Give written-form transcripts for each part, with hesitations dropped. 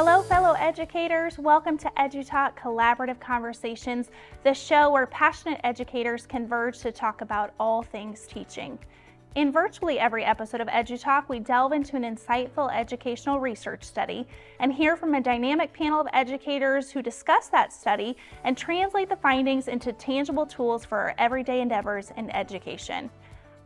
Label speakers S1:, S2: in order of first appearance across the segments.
S1: Hello, fellow educators. Welcome to EduTalk Collaborative Conversations, the show where passionate educators converge to talk about all things teaching. In virtually every episode of EduTalk, we delve into an insightful educational research study and hear from a dynamic panel of educators who discuss that study and translate the findings into tangible tools for our everyday endeavors in education.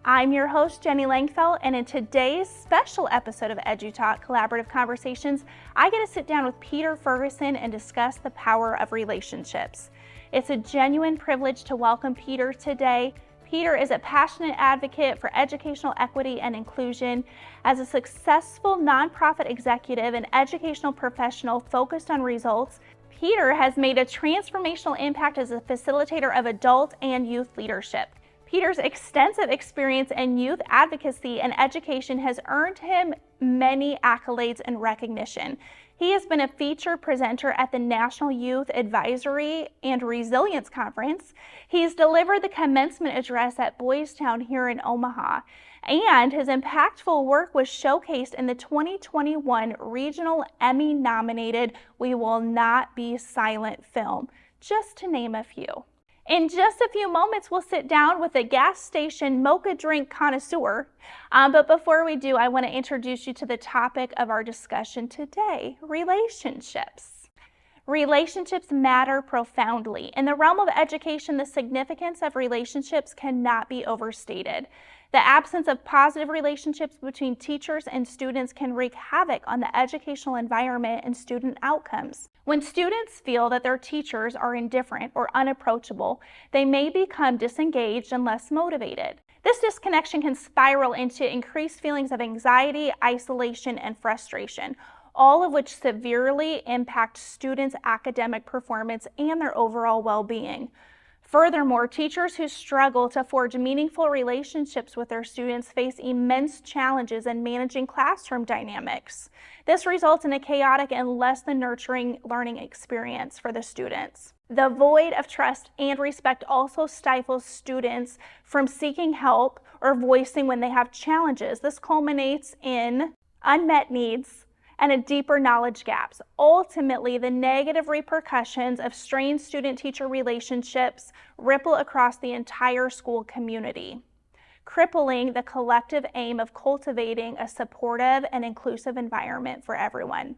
S1: I'm your host, Jeni Langfeldt, and in today's special episode of EduTalk Collaborative Conversations, I get to sit down with Peter Ferguson and discuss the power of relationships. It's a genuine privilege to welcome Peter today. Peter is a passionate advocate for educational equity and inclusion. As a successful nonprofit executive and educational professional focused on results, Peter has made a transformational impact as a facilitator of adult and youth leadership. Peter's extensive experience in youth advocacy and education has earned him many accolades and recognition. He has been a featured presenter at the National Youth Advisory and Resilience Conference. He's delivered the commencement address at Boys Town here in Omaha, and his impactful work was showcased in the 2021 Regional Emmy-nominated We Will Not Be Silent film, just to name a few. In just a few moments, we'll sit down with a gas station mocha drink connoisseur. But before we do, I want to introduce you to the topic of our discussion today, relationships. Relationships matter profoundly. In the realm of education, the significance of relationships cannot be overstated. The absence of positive relationships between teachers and students can wreak havoc on the educational environment and student outcomes. When students feel that their teachers are indifferent or unapproachable, they may become disengaged and less motivated. This disconnection can spiral into increased feelings of anxiety, isolation, and frustration, all of which severely impact students' academic performance and their overall well-being. Furthermore, teachers who struggle to forge meaningful relationships with their students face immense challenges in managing classroom dynamics. This results in a chaotic and less than nurturing learning experience for the students. The void of trust and respect also stifles students from seeking help or voicing when they have challenges. This culminates in unmet needs and a deeper knowledge gaps. Ultimately, the negative repercussions of strained student-teacher relationships ripple across the entire school community, crippling the collective aim of cultivating a supportive and inclusive environment for everyone.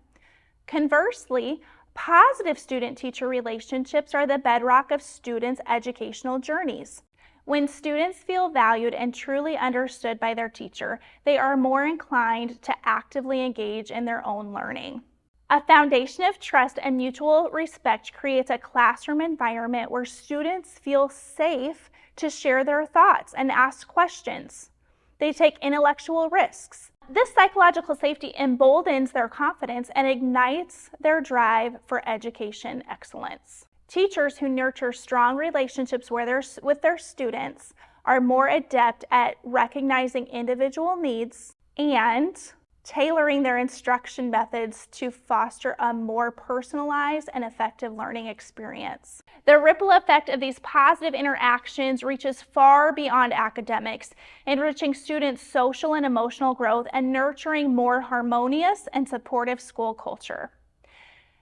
S1: Conversely, positive student-teacher relationships are the bedrock of students' educational journeys. When students feel valued and truly understood by their teacher, they are more inclined to actively engage in their own learning. A foundation of trust and mutual respect creates a classroom environment where students feel safe to share their thoughts and ask questions. They take intellectual risks. This psychological safety emboldens their confidence and ignites their drive for education excellence. Teachers who nurture strong relationships with their students are more adept at recognizing individual needs and tailoring their instruction methods to foster a more personalized and effective learning experience. The ripple effect of these positive interactions reaches far beyond academics, enriching students' social and emotional growth and nurturing more harmonious and supportive school culture.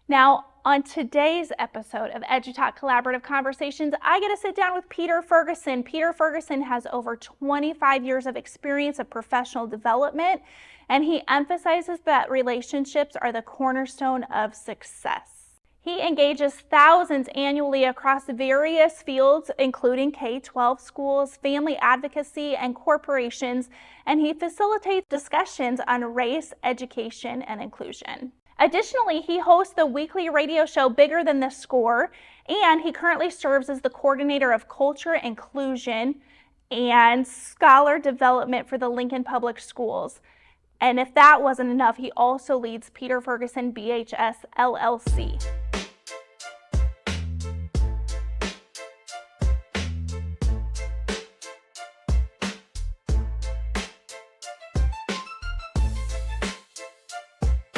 S1: Now, on today's episode of EduTalk Collaborative Conversations, I get to sit down with Peter Ferguson. Peter Ferguson has over 25 years of experience of professional development, and he emphasizes that relationships are the cornerstone of success. He engages thousands annually across various fields, including K-12 schools, family advocacy, and corporations, and he facilitates discussions on race, education, and inclusion. Additionally, he hosts the weekly radio show Bigger Than the Score, and he currently serves as the coordinator of culture, inclusion, and scholar development for the Lincoln Public Schools. And if that wasn't enough, he also leads Peter Ferguson BHS LLC.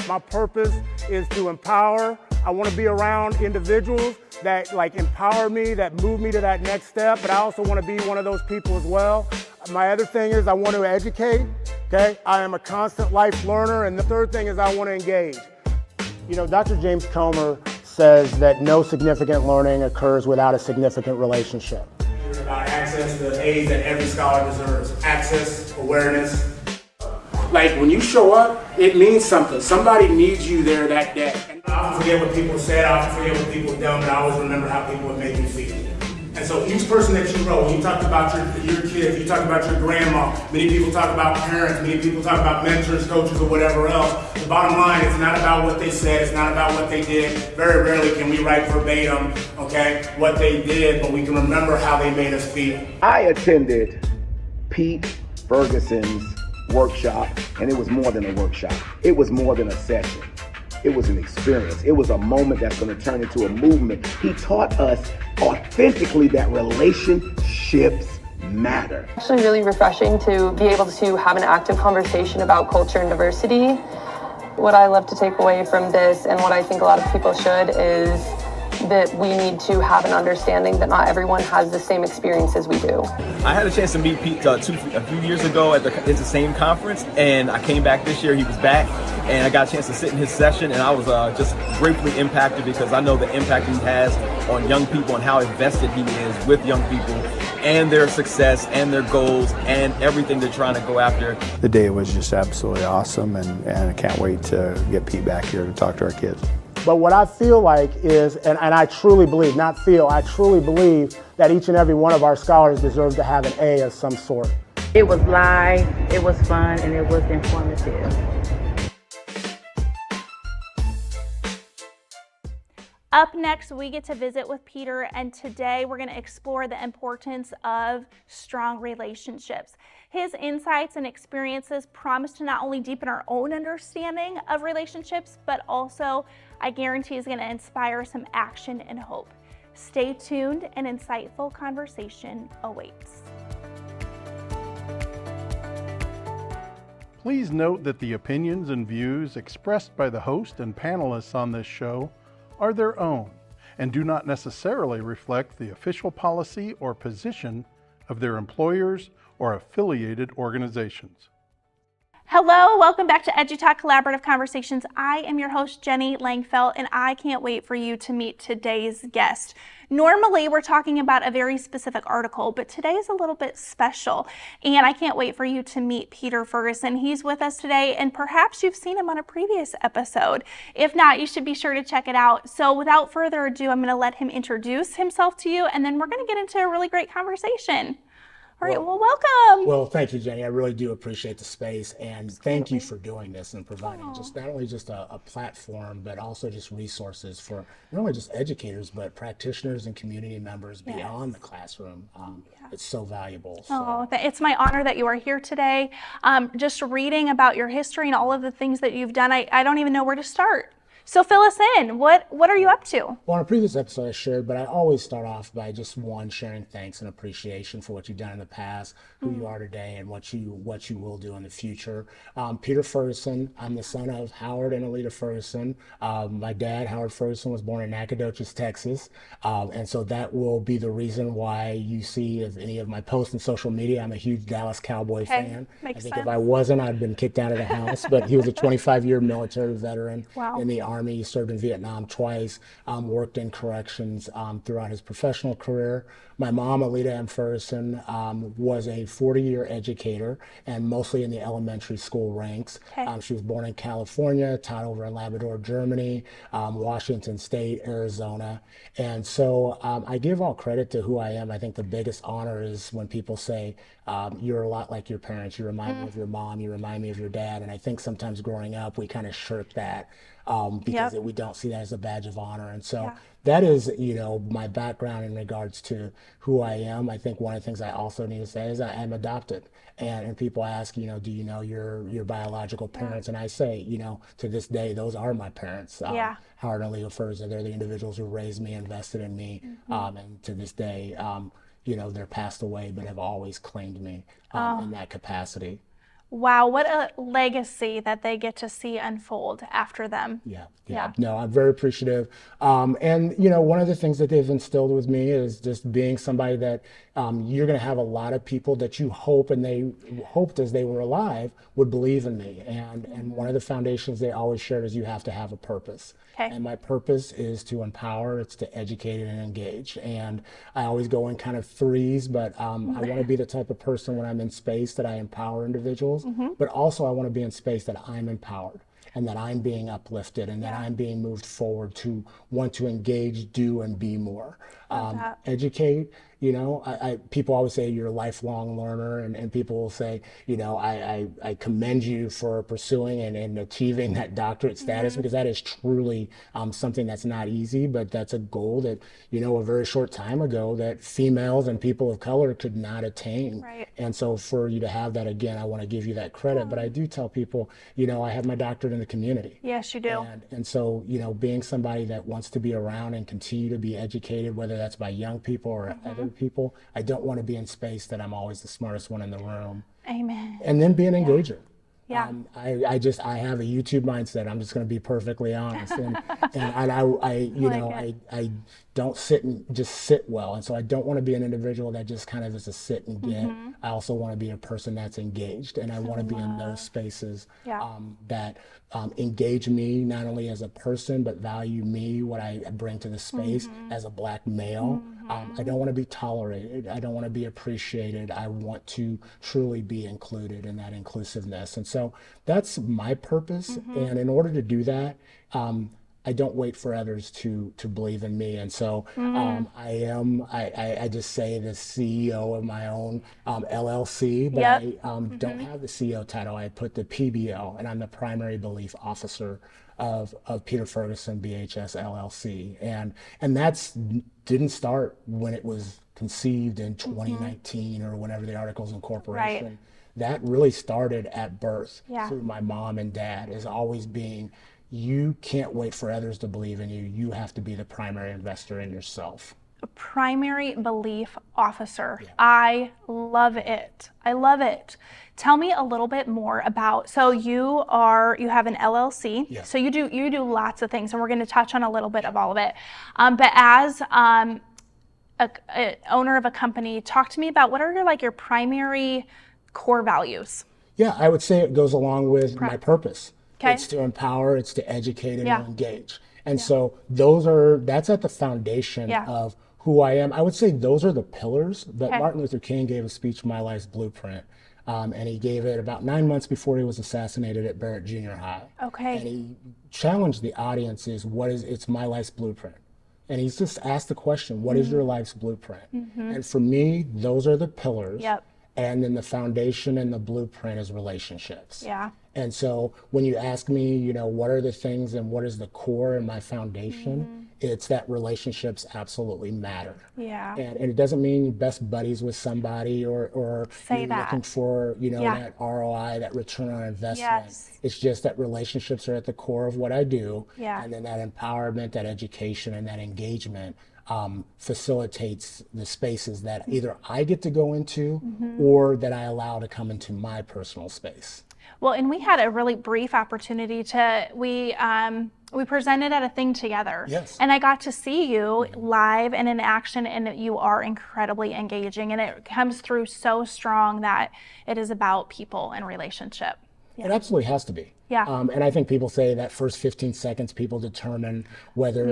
S2: My purpose is to empower. I want to be around individuals that empower me, that move me to that next step, but I also want to be one of those people as well. My other thing is I want to educate, okay? I am a constant life learner, and the third thing is I want to engage. You know, Dr. James Comer says that no significant learning occurs without a significant relationship. It's about access to A's that every scholar deserves. Access, awareness. Like when you show up, it means something. Somebody needs you there that day. And I often forget what people said, I often forget what people done, but I always remember how people would make me feel. And so each person that you wrote, when you talked about your kids, you talked about your grandma, many people talk about parents, many people talk about mentors, coaches, or whatever else. The bottom line, it's not about what they said, it's not about what they did. Very rarely can we write verbatim, okay, what they did, but we can remember how they made us feel.
S3: I attended Pete Ferguson's workshop, and it was more than a workshop. It was more than a session. It was an experience. It was a moment that's going to turn into a movement. He taught us authentically that relationships matter.
S4: Actually really refreshing to be able to have an active conversation about culture and diversity. What I love to take away from this, and what I think a lot of people should, is that we need to have an understanding that not everyone has the same experience as we do.
S5: I had a chance to meet Pete a few years ago at the same conference, and I came back this year. He was back, and I got a chance to sit in his session, and I was just gratefully impacted because I know the impact he has on young people and how invested he is with young people and their success and their goals and everything they're trying to go after.
S6: The day was just absolutely awesome, and I can't wait to get Pete back here to talk to our kids.
S2: But what I feel like is, and I truly believe, not feel, I truly believe that each and every one of our scholars deserves to have an A of some sort.
S7: It was live, it was fun, and it was informative.
S1: Up next, we get to visit with Peter, and today we're going to explore the importance of strong relationships. His insights and experiences promise to not only deepen our own understanding of relationships, but also, I guarantee, is going to inspire some action and hope. Stay tuned, an insightful conversation awaits.
S8: Please note that the opinions and views expressed by the host and panelists on this show are their own and do not necessarily reflect the official policy or position of their employers or affiliated organizations.
S1: Hello, welcome back to EduTalk Collaborative Conversations. I am your host, Jeni Langfeldt, and I can't wait for you to meet today's guest. Normally, we're talking about a very specific article, but today is a little bit special, and I can't wait for you to meet Peter Ferguson. He's with us today, and perhaps you've seen him on a previous episode. If not, you should be sure to check it out. So without further ado, I'm going to let him introduce himself to you, and then we're going to get into a really great conversation. All right, well, welcome.
S2: Well, thank you, Jeni. I really do appreciate the space, and thank you for doing this and providing just not only just a platform, but also just resources for not only just educators, but practitioners and community members beyond the classroom. It's so valuable. So.
S1: Oh, it's my honor that you are here today. Just reading about your history and all of the things that you've done, I don't even know where to start. So fill us in. What are you up to?
S2: Well, in a previous episode I shared, but I always start off by just sharing thanks and appreciation for what you've done in the past, who you are today, and what you will do in the future. Peter Ferguson. I'm the son of Howard and Alita Ferguson. My dad, Howard Ferguson, was born in Nacogdoches, Texas, and so that will be the reason why you see of any of my posts on social media. I'm a huge Dallas Cowboy fan.
S1: Makes
S2: I think
S1: sense.
S2: if I wasn't, I'd been kicked out of the house. But he was a 25-year military veteran in the Army. He served in Vietnam twice, worked in corrections throughout his professional career. My mom, Alita M. Ferguson, was a 40-year educator, and mostly in the elementary school ranks. She was born in California, taught over in Labrador, Germany, Washington State, Arizona. And so I give all credit to who I am. I think the biggest honor is when people say, you're a lot like your parents. You remind me of your mom. You remind me of your dad. And I think sometimes growing up, we kind of shirk that. Because we don't see that as a badge of honor. And so that is, my background in regards to who I am. I think one of the things I also need to say is I am adopted. And people ask, do you know your biological parents? And I say, to this day, those are my parents. Howard and Alita Ferguson, they're the individuals who raised me, invested in me. And to this day, they're passed away, but have always claimed me in that capacity.
S1: Wow, what a legacy that they get to see unfold after them.
S2: Yeah. No, I'm very appreciative. And, one of the things that they've instilled with me is just being somebody that you're going to have a lot of people that you hope, and they hoped as they were alive, would believe in me. And one of the foundations they always shared is you have to have a purpose.
S1: Okay.
S2: And my purpose is to empower, it's to educate and engage. And I always go in kind of threes, but I want to be the type of person when I'm in space that I empower individuals, but also I want to be in space that I'm empowered and that I'm being uplifted and that I'm being moved forward to want to engage, do, and be more. Educate. People always say you're a lifelong learner, and people will say, I commend you for pursuing and achieving that doctorate status, because that is truly something that's not easy, but that's a goal that, a very short time ago that females and people of color could not attain.
S1: Right.
S2: And so for you to have that, again, I want to give you that credit, but I do tell people, I have my doctorate in the community.
S1: Yes, you do.
S2: And so, being somebody that wants to be around and continue to be educated, whether that's by young people or other people, I don't want to be in space that I'm always the smartest one in the room.
S1: Amen.
S2: And then be an engager.
S1: Yeah.
S2: I have a YouTube mindset. I'm just going to be perfectly honest. And I don't sit well. And so I don't want to be an individual that just kind of is a sit and get. I also want to be a person that's engaged. And I want to be in those spaces that engage me, not only as a person, but value me, what I bring to the space as a Black male. I don't want to be tolerated. I don't want to be appreciated. I want to truly be included in that inclusiveness. And so that's my purpose. And in order to do that, I don't wait for others to believe in me. And so I just say the CEO of my own LLC, but I don't have the CEO title. I put the PBO, and I'm the primary belief officer of Peter Ferguson BHS LLC. And that's didn't start when it was conceived in 2019 or whenever the articles of incorporation.
S1: Right.
S2: That really started at birth
S1: Yeah.
S2: through my mom and dad, is always being, you can't wait for others to believe in you. You have to be the primary investor in yourself.
S1: A primary belief officer. Yeah. I love it. I love it. Tell me a little bit more about, so you have an LLC.
S2: Yes.
S1: So you do lots of things, and we're going to touch on a little bit of all of it. But as a owner of a company, talk to me about what are your primary core values?
S2: Yeah, I would say it goes along with my purpose.
S1: Okay.
S2: It's to empower, it's to educate, and to engage. And so that's at the foundation of who I am. I would say those are the pillars, but Martin Luther King gave a speech, My Life's Blueprint. And he gave it about 9 months before he was assassinated at Barrett Junior High.
S1: Okay.
S2: And he challenged the audience it's my life's blueprint. And he's just asked the question, what is your life's blueprint? And for me, those are the pillars.
S1: Yep.
S2: And then the foundation and the blueprint is relationships.
S1: Yeah.
S2: And so when you ask me, what are the things and what is the core and my foundation, it's that relationships absolutely matter.
S1: Yeah.
S2: And it doesn't mean best buddies with somebody or you're looking for, that ROI, that return on investment.
S1: Yes.
S2: It's just that relationships are at the core of what I do.
S1: Yeah.
S2: And then that empowerment, that education, and that engagement facilitates the spaces that either I get to go into or that I allow to come into my personal space.
S1: Well, and we had a really brief opportunity we presented at a thing together.
S2: Yes.
S1: And I got to see you live and in action, and you are incredibly engaging, and it comes through so strong that it is about people and relationship.
S2: It absolutely has to be.
S1: Yeah.
S2: And I think people say that first 15 seconds, people determine whether,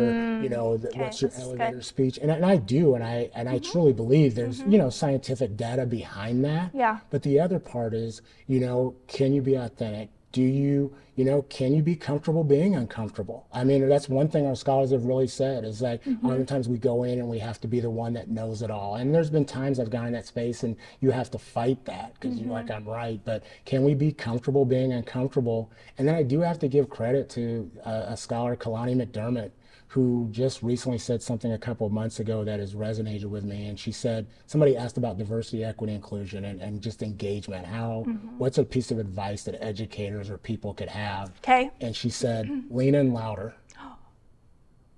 S2: what's your elevator speech. And I do, and I truly believe there's, scientific data behind that.
S1: Yeah.
S2: But the other part is, can you be authentic? Do you, can you be comfortable being uncomfortable? I mean, that's one thing our scholars have really said is like, oftentimes we go in and we have to be the one that knows it all. And there's been times I've gone in that space and you have to fight that because you're like, I'm right. But can we be comfortable being uncomfortable? And then I do have to give credit to a scholar, Kalani McDermott, who just recently said something a couple of months ago that has resonated with me. And she said, somebody asked about diversity, equity, inclusion, and just engagement. What's a piece of advice that educators or people could have?
S1: Okay.
S2: And she said, lean in louder.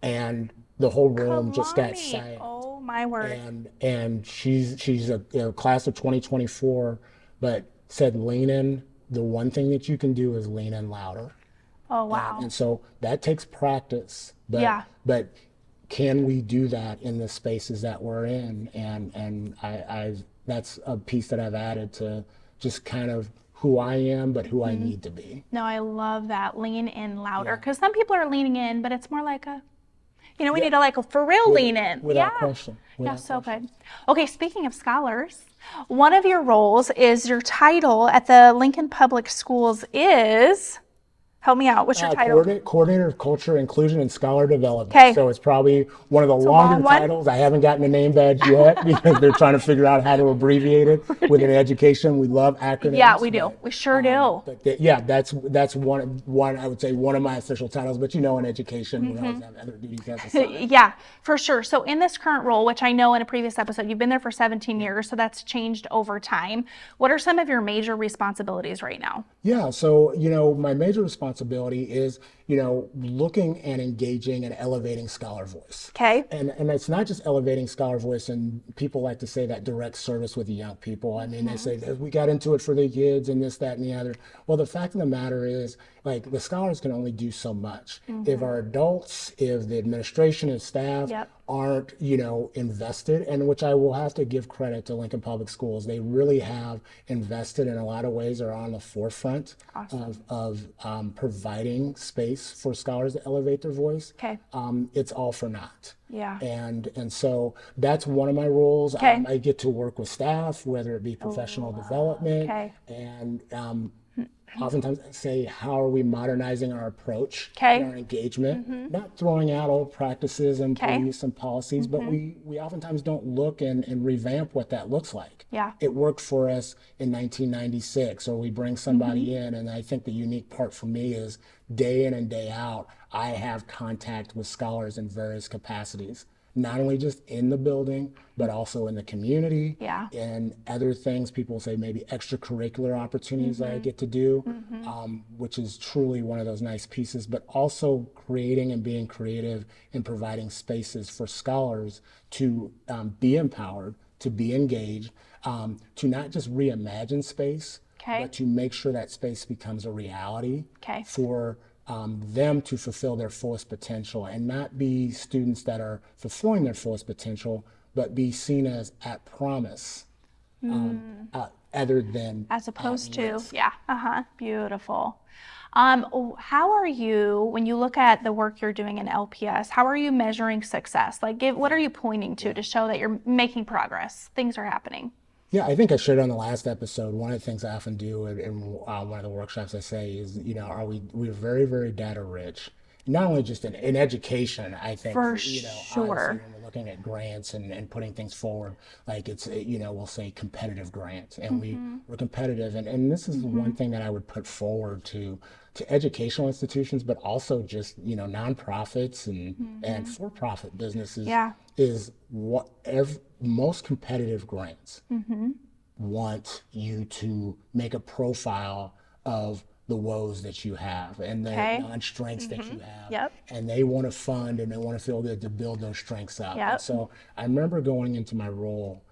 S2: And the whole room just got silent.
S1: Oh my word.
S2: And she's a class of 2024, but said lean in the one thing that you can do is lean in louder.
S1: Oh, wow.
S2: And so that takes practice. But,
S1: Yeah.
S2: But can we do that in the spaces that we're in? And I that's a piece that I've added to just kind of who I am, but who I need to be.
S1: No, I love that. Lean in louder. Because some people are leaning in, but it's more like a, we need to like for real lean in.
S2: Without question.
S1: Yeah, so good. Okay, speaking of scholars, one of your roles is your title at the Lincoln Public Schools is, help me out, what's your title?
S2: Coordinator of Culture, Inclusion, and Scholar Development.
S1: Okay.
S2: So it's probably one of the longer titles. I haven't gotten a name badge yet because they're trying to figure out how to abbreviate it within education. We love acronyms.
S1: Yeah, we do. We sure do.
S2: But that's one I would say one of my official titles. But in education, we always have other duties as assigned.
S1: Yeah, for sure. So in this current role, which I know in a previous episode, you've been there for 17 years, so that's changed over time. What are some of your major responsibilities right now?
S2: Yeah, so my major responsibility is looking and engaging and elevating scholar voice.
S1: Okay.
S2: And it's not just elevating scholar voice, and people like to say that direct service with the young people. I mean, they say that we got into it for the kids and this, that, and the other. Well, the fact of the matter is, like, the scholars can only do so much. If our adults, if the administration and staff aren't, invested, and which I will have to give credit to Lincoln Public Schools, they really have invested in a lot of ways, are on the forefront of providing space for scholars to elevate their voice.
S1: Okay.
S2: It's all for naught.
S1: Yeah.
S2: And so that's one of my roles.
S1: Okay.
S2: I get to work with staff, whether it be professional development,
S1: Okay.
S2: and oftentimes I say, how are we modernizing our approach,
S1: Okay.
S2: and our engagement, not throwing out old practices and
S1: Okay.
S2: beliefs and policies, but we oftentimes don't look and revamp what that looks like.
S1: Yeah.
S2: It worked for us in 1996, or we bring somebody in, and I think the unique part for me is day in and day out, I have contact with scholars in various capacities, not only just in the building, but also in the community, and other things. People say maybe extracurricular opportunities that I get to do, which is truly one of those nice pieces, but also creating and being creative in providing spaces for scholars to be empowered, to be engaged, to not just reimagine space, but to make sure that space becomes a reality for them to fulfill their fullest potential, and not be students that are fulfilling their fullest potential, but be seen as at promise, other than
S1: as opposed to beautiful. How are you, when you look at the work you're doing in LPS, how are you measuring success? Like, what are you pointing to show that you're making progress, things are happening?
S2: Yeah, I think I shared on the last episode, one of the things I often do in one of the workshops I say is, we're very, very data rich. Not only just in education, I think,
S1: For
S2: honestly,
S1: sure.
S2: when we're looking at grants and putting things forward, like it's, we'll say competitive grants, and we're competitive. And this is one thing that I would put forward to educational institutions, but also just, nonprofits and for-profit businesses, is what most competitive grants want you to make a profile of the woes that you have and the non-strengths that you have. And they want to fund and they want to feel good to build those strengths up. And so I remember going into my role,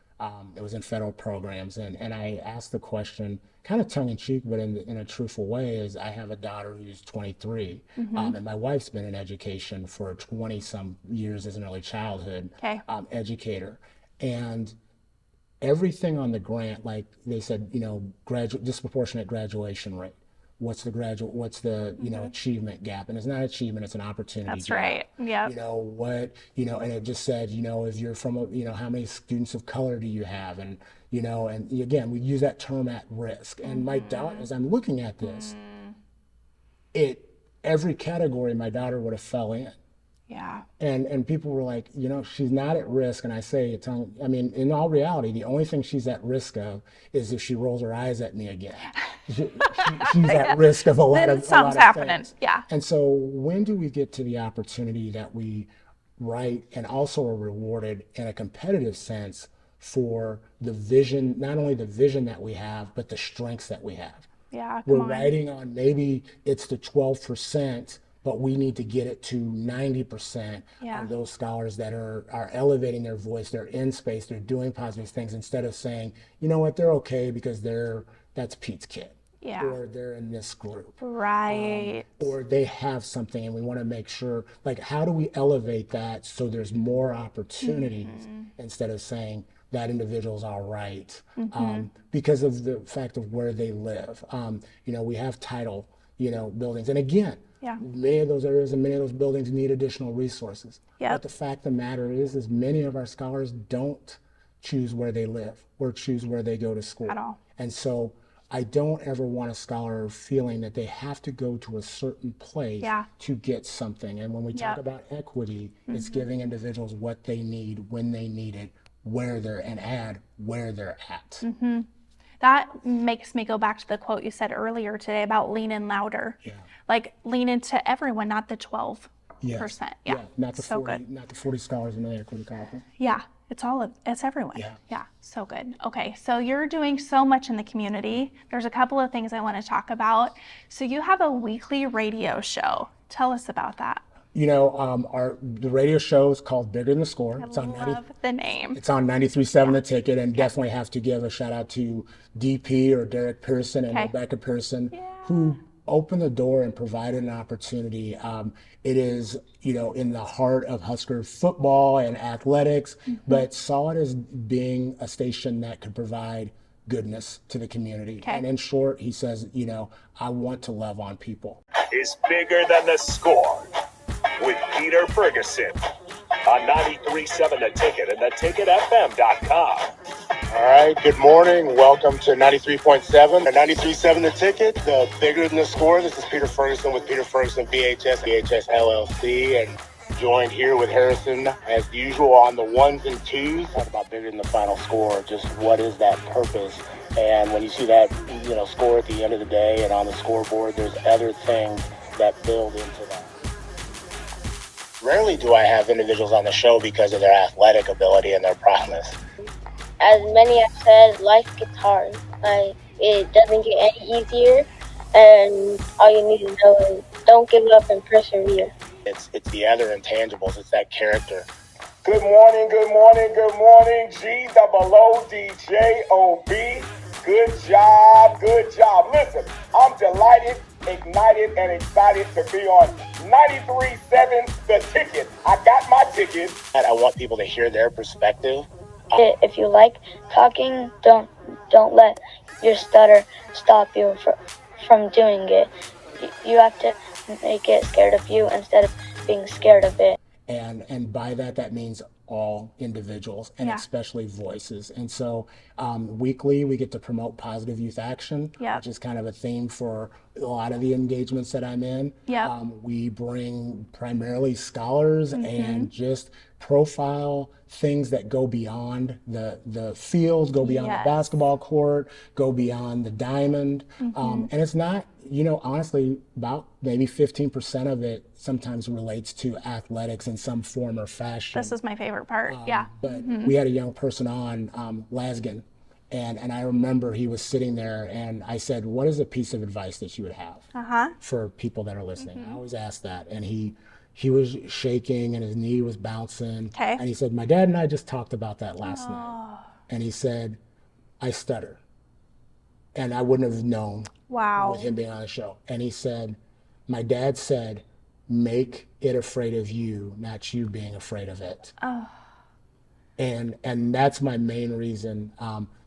S2: it was in federal programs, and I asked the question, kind of tongue-in-cheek, but in a truthful way, is I have a daughter who's 23, and my wife's been in education for 20-some years as an early childhood educator. And everything on the grant, like they said, disproportionate graduation rate. What's the achievement gap? And it's not achievement, it's an opportunity
S1: That's
S2: gap.
S1: right. Yeah.
S2: And it just said, if you're from how many students of color do you have? And, and again, we use that term at risk. And my daughter, as I'm looking at this, every category my daughter would have fell in.
S1: Yeah.
S2: And people were like, she's not at risk. And I say, in all reality, the only thing she's at risk of is if she rolls her eyes at me again. She's at risk of a lot of
S1: something's happening. Things. Yeah.
S2: And so when do we get to the opportunity that we write and also are rewarded in a competitive sense for the vision, not only the vision that we have, but the strengths that we have?
S1: Yeah.
S2: We're writing on, maybe it's the 12%, but we need to get it to 90% of those scholars that are elevating their voice, they're in space, they're doing positive things, instead of saying, you know what, they're okay because that's Pete's kid.
S1: Yeah.
S9: or they're in this group.
S1: Right.
S9: Or they have something, and we want to make sure, like, how do we elevate that so there's more opportunities instead of saying that individual's all right, because of the fact of where they live. We have title, buildings. And again, many of those areas and many of those buildings need additional resources. But the fact of the matter is many of our scholars don't choose where they live or choose where they go to school.
S1: At all.
S9: And so I don't ever want a scholar feeling that they have to go to a certain place to get something. And when we talk about equity, it's giving individuals what they need, when they need it, where they're at.
S1: That makes me go back to the quote you said earlier today about lean in louder. Like lean into everyone, not the 12%.
S9: Not the
S1: so
S9: 40,
S1: good.
S9: not the 40 scholars in the equity conference.
S1: It's everyone. So good. Okay, so you're doing so much in the community. There's a couple of things I want to talk about. So you have a weekly radio show. Tell us about that.
S9: The radio show is called Bigger Than the Score.
S1: I love the name.
S9: It's on 93.7 The Ticket, and definitely have to give a shout out to DP or Derek Pearson and Rebecca Pearson, who opened the door and provided an opportunity. It is, in the heart of Husker football and athletics, but saw it as being a station that could provide goodness to the community. And in short, he says, I want to love on people.
S10: Is Bigger Than the Score with Peter Ferguson on 93.7 The Ticket and theticketfm.com.
S11: All right, good morning. Welcome to 93.7 and 93.7 The Ticket, the Bigger Than the Score. This is Peter Ferguson with Peter Ferguson BHS LLC, and joined here with Harrison as usual on the ones and twos. Talk about bigger than the final score, just what is that purpose? And when you see that, score at the end of the day and on the scoreboard, there's other things that build into that. Rarely do I have individuals on the show because of their athletic ability and their prowess.
S12: As many have said, life gets hard. It doesn't get any easier, and all you need to know is don't give up and persevere.
S11: It's the other intangibles. It's that character.
S10: Good morning, G-O-O-D-J-O-B. Good job. Listen, I'm delighted, ignited, and excited to be on 93.7 The Ticket. I got my ticket.
S11: And I want people to hear their perspective.
S12: If you like talking, don't let your stutter stop you from doing it. You have to make it scared of you instead of being scared of it.
S9: And by that means all individuals and especially voices. And so weekly we get to promote positive youth action, which is kind of a theme for a lot of the engagements that I'm in. We bring primarily scholars and just profile things that go beyond the field, go beyond the basketball court, go beyond the diamond. And it's not, honestly, about maybe 15% of it sometimes relates to athletics in some form or fashion.
S1: This is my favorite part.
S9: But we had a young person on, Laskin, and I remember he was sitting there, and I said, what is a piece of advice that you would have for people that are listening? I always ask that. And he was shaking and his knee was bouncing. And he said, my dad and I just talked about that last night. And he said, I stutter. And I wouldn't have known with him being on the show. And he said, my dad said, make it afraid of you, not you being afraid of it. And that's my main reason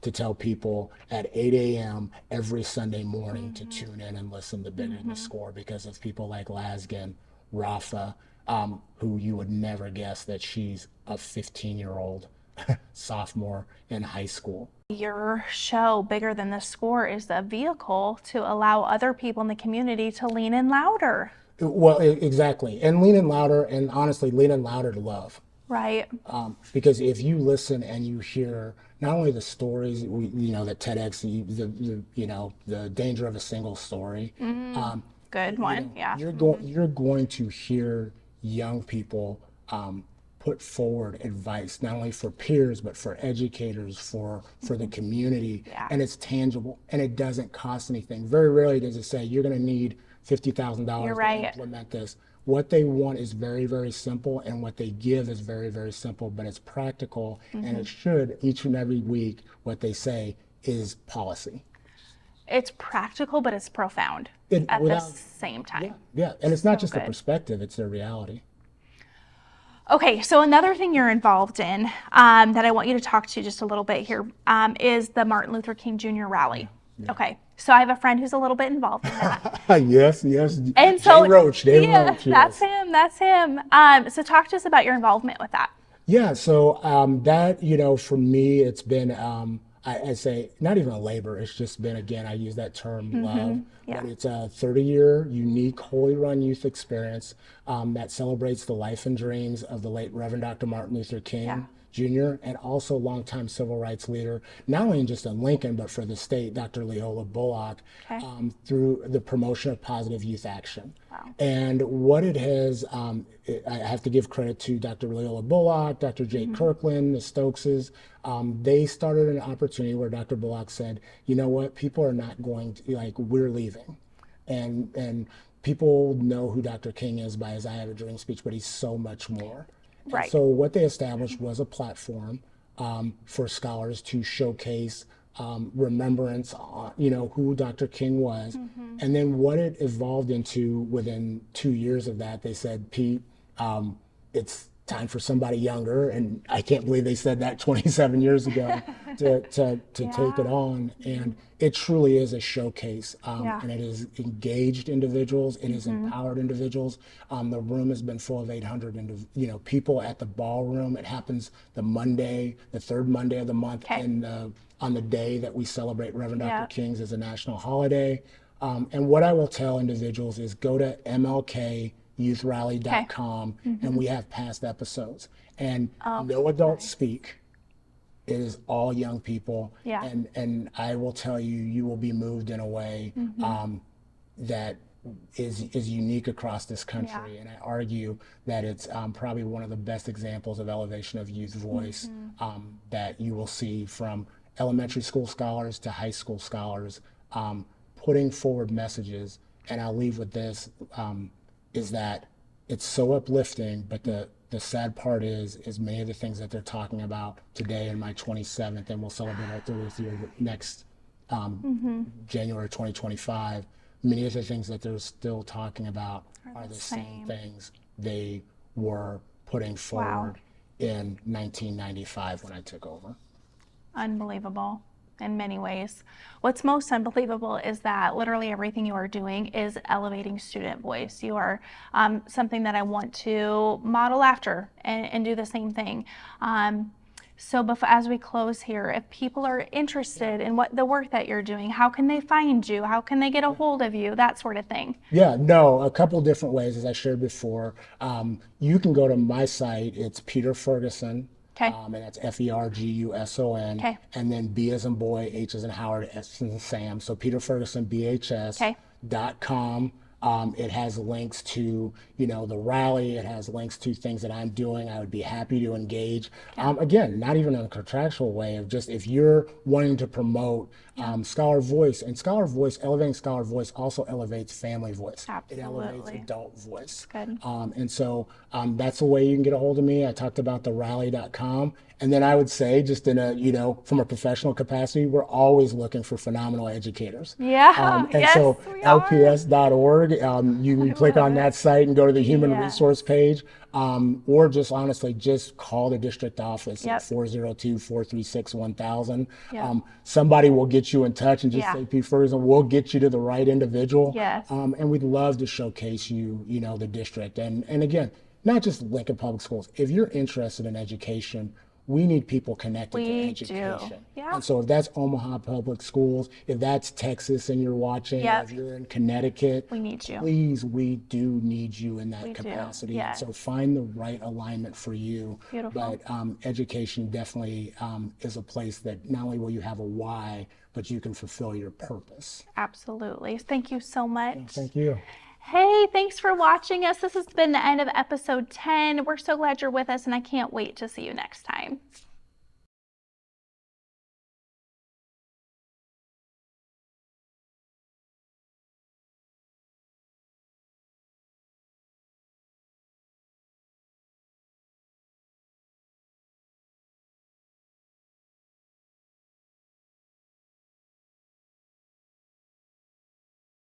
S9: to tell people at 8 a.m. every Sunday morning to tune in and listen to Bigger Than the Score, because of people like Laskin, Rafa, who you would never guess that she's a 15-year-old sophomore in high school.
S1: Your show, Bigger Than the Score, is the vehicle to allow other people in the community to lean in louder.
S9: Well, exactly. And lean in louder, and honestly, lean in louder to love.
S1: Right.
S9: Because if you listen and you hear not only the stories, that TEDx, the danger of a single story.
S1: Good one.
S9: You're going to hear young people put forward advice, not only for peers, but for educators, for the community. And it's tangible, and it doesn't cost anything. Very rarely does it say, you're going to need $50,000 to implement this. What they want is very, very simple, and what they give is very, very simple, but it's practical, and it should, each and every week, what they say is policy.
S1: It's practical, but it's profound at the same time.
S9: Yeah, and it's not
S1: So
S9: just a
S1: good.
S9: perspective, it's their reality.
S1: Okay, so another thing you're involved in that I want you to talk to just a little bit here is the Martin Luther King Jr. rally. Yeah. Okay, so I have a friend who's a little bit involved in that.
S9: Yes.
S1: And so,
S9: Dave Roach,
S1: yes. That's him. So talk to us about your involvement with that.
S9: Yeah, so that, for me, it's been, I say, not even a labor, it's just been, again, I use that term, love. Yeah. But it's a 30-year, unique, wholly run youth experience that celebrates the life and dreams of the late Reverend Dr. Martin Luther King Jr., and also longtime civil rights leader, not only just in Lincoln, but for the state, Dr. Leola Bullock, through the promotion of positive youth action. Wow. And what it has, I have to give credit to Dr. Leola Bullock, Dr. Jake Kirkland, the Stokeses. They started an opportunity where Dr. Bullock said, you know what, people are not going to, we're leaving. And people know who Dr. King is by his I Have a Dream speech, but he's so much more. Right. So what they established was a platform for scholars to showcase remembrance on, who Dr. King was. And then what it evolved into within 2 years of that, they said, Pete, it's time for somebody younger. And I can't believe they said that 27 years ago to take it on. And it truly is a showcase. And it has engaged individuals. It has empowered individuals. The room has been full of 800 people at the ballroom. It happens the third Monday of the month, and on the day that we celebrate Reverend Dr. King's as a national holiday. And what I will tell individuals is go to mlkyouthrally.com, and we have past episodes. And no adults speak. It is all young people. And I will tell you, you will be moved in a way that is unique across this country. And I argue that it's probably one of the best examples of elevation of youth voice that you will see, from elementary school scholars to high school scholars, putting forward messages. And I'll leave with this, is that it's so uplifting, but the sad part is many of the things that they're talking about today in my 27th, and we'll celebrate our 30th year next January 2025, many of the things that they're still talking about are the same things they were putting forward in 1995 when I took over.
S1: Unbelievable in many ways. What's most unbelievable is that literally everything you are doing is elevating student voice. You are something that I want to model after and do the same thing. So as we close here, if people are interested in the work that you're doing, how can they find you? How can they get a hold of you? That sort of thing.
S9: A couple different ways, as I shared before. You can go to my site. It's Peter Ferguson. And that's Ferguson. And then B as in boy, H as in Howard, S as in Sam. So Peter Ferguson BHS.com. It has links to, the rally. It has links to things that I'm doing. I would be happy to engage. Again, not even in a contractual way, of just if you're wanting to promote scholar voice, and scholar voice, elevating scholar voice also elevates family voice.
S1: Absolutely.
S9: It elevates adult voice.
S1: Good.
S9: And so that's the way you can get a hold of me. I talked about the rally.com. And then I would say, just in a, from a professional capacity, we're always looking for phenomenal educators. So lps.org, you can click on that site and go to the human resource page, or just honestly, just call the district office at 402-436-1000. Somebody will get you in touch and just say, Pete Ferguson, we'll get you to the right individual. And we'd love to showcase you, the district. And again, not just Lincoln Public Schools. If you're interested in education, we need people connected to education. And so if that's Omaha Public Schools, if that's Texas and you're watching, if you're in Connecticut,
S1: we need you.
S9: Please, we do need you in that capacity. So find the right alignment for you.
S1: Beautiful.
S9: But education definitely is a place that not only will you have a why, but you can fulfill your purpose.
S1: Absolutely. Thank you so much.
S9: Thank you.
S1: Hey, thanks for watching us. This has been the end of episode 10. We're so glad you're with us, and I can't wait to see you next time.